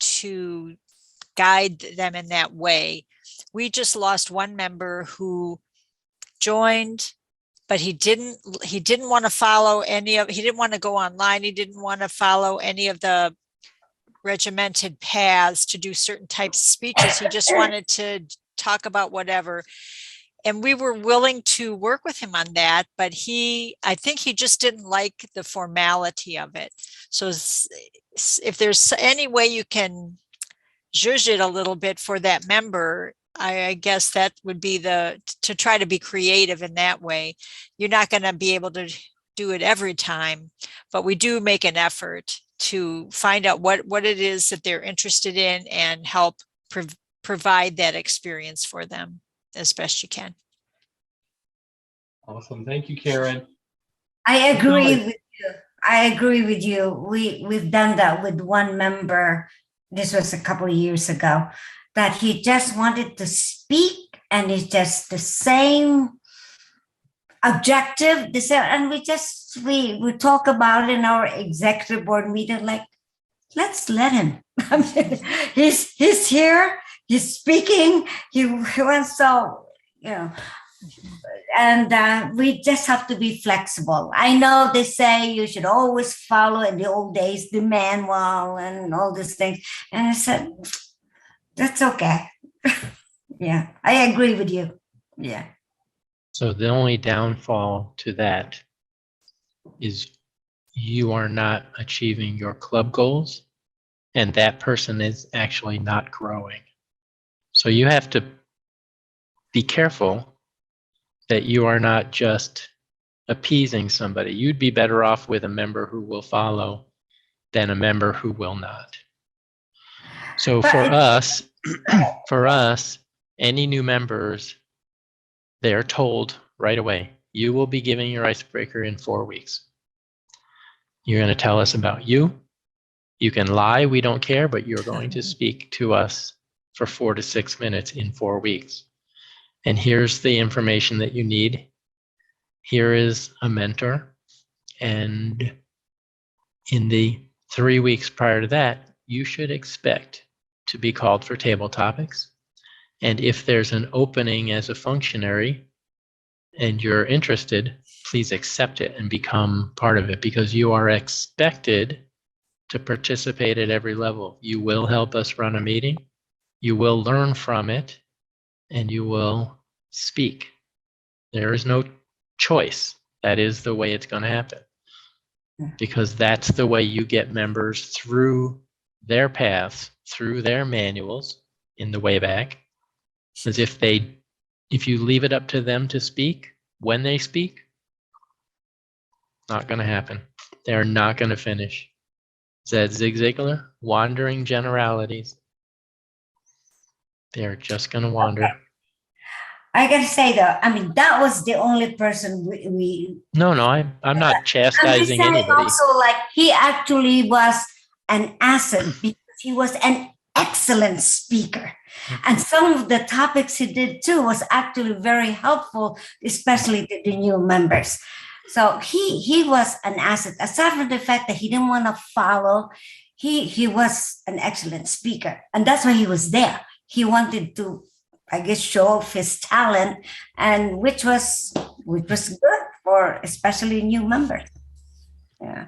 to guide them in that way. We just lost one member who joined, but he didn't want to follow he didn't want to go online. He didn't want to follow any of the regimented paths to do certain types of speeches. He just wanted to talk about whatever. And we were willing to work with him on that, but I think he just didn't like the formality of it. So if there's any way you can zhuzh it a little bit for that member, I guess that would be to try to be creative in that way. You're not going to be able to do it every time, but we do make an effort to find out what it is that they're interested in and help provide that experience for them as best you can. Awesome. Thank you, Karen. I agree with you. I agree with you. We've done that with one member. This was a couple of years ago, that he just wanted to speak, and it's just the same objective, and we talk about it in our executive board meeting, like, let's let him. I mean, he's here, he's speaking, he wants, so, and we just have to be flexible. I know they say you should always follow, in the old days, the manual and all these things. And I said, that's okay. Yeah, I agree with you. Yeah. So the only downfall to that is you are not achieving your club goals, and that person is actually not growing. So you have to be careful that you are not just appeasing somebody. You'd be better off with a member who will follow than a member who will not. So for us, any new members, they're told right away, you will be giving your icebreaker in 4 weeks. You're going to tell us about you. You can lie, we don't care, but you're going to speak to us for 4 to 6 minutes in 4 weeks. And here's the information that you need. Here is a mentor. And in the 3 weeks prior to that, you should expect to be called for table topics. And if there's an opening as a functionary and you're interested, please accept it and become part of it, because you are expected to participate at every level. You will help us run a meeting. You will learn from it, and you will speak. There is no choice. That is the way it's going to happen. because that's the way you get members through their paths, through their manuals in the way back. As if you leave it up to them to speak, when they speak, not going to happen. They're not going to finish. Said Zig Ziglar, wandering generalities. They're just going to wander. Okay. I gotta say though, I mean, that was the only person we No, I'm not I'm just chastising saying anybody. also, like, he actually was an asset because he was an excellent speaker. And some of the topics he did too was actually very helpful, especially to the new members. So he was an asset. Aside from the fact that he didn't want to follow, he was an excellent speaker. And that's why he was there. He wanted to, I guess, show off his talent, and which was good for especially new members. Yeah.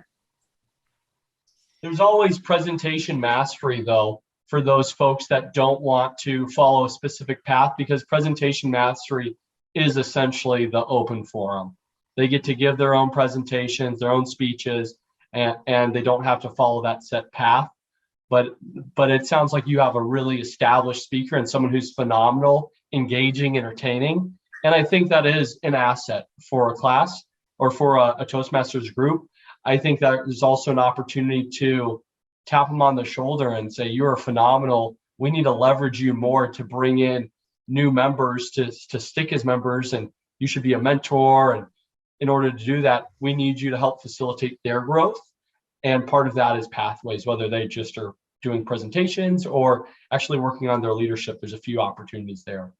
There's always presentation mastery, though, for those folks that don't want to follow a specific path, because presentation mastery is essentially the open forum. They get to give their own presentations, their own speeches, and they don't have to follow that set path. But it sounds like you have a really established speaker and someone who's phenomenal, engaging, entertaining. And I think that is an asset for a class or for a Toastmasters group. I think that there's also an opportunity to tap them on the shoulder and say, you're phenomenal. We need to leverage you more to bring in new members to stick as members, and you should be a mentor. And in order to do that, we need you to help facilitate their growth. And part of that is pathways, whether they just are doing presentations or actually working on their leadership. There's a few opportunities there.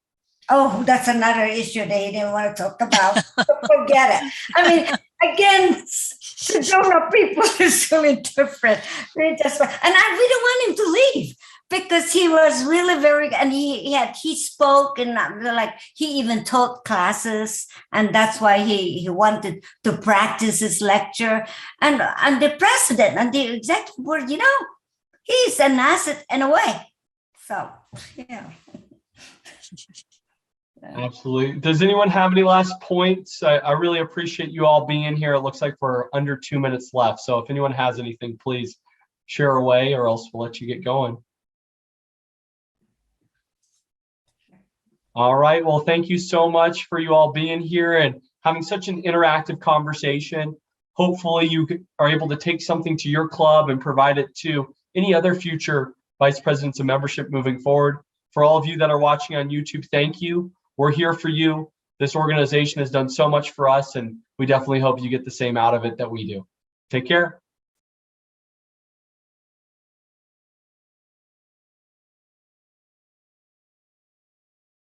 Oh, that's another issue they didn't want to talk about. Forget it. I mean, again, Sedona people is really different. They just, and I really want him to leave because he was really very, and he spoke, and like he even taught classes, and that's why he wanted to practice his lecture. And the president and the executive board, he's an asset in a way. So, yeah. Absolutely. Does anyone have any last points? I really appreciate you all being here. It looks like we're under 2 minutes left. So if anyone has anything, please share away, or else we'll let you get going. All right. Well, thank you so much for you all being here and having such an interactive conversation. Hopefully you are able to take something to your club and provide it to any other future vice presidents of membership moving forward. For all of you that are watching on YouTube, thank you. We're here for you. This organization has done so much for us, and we definitely hope you get the same out of it that we do. Take care.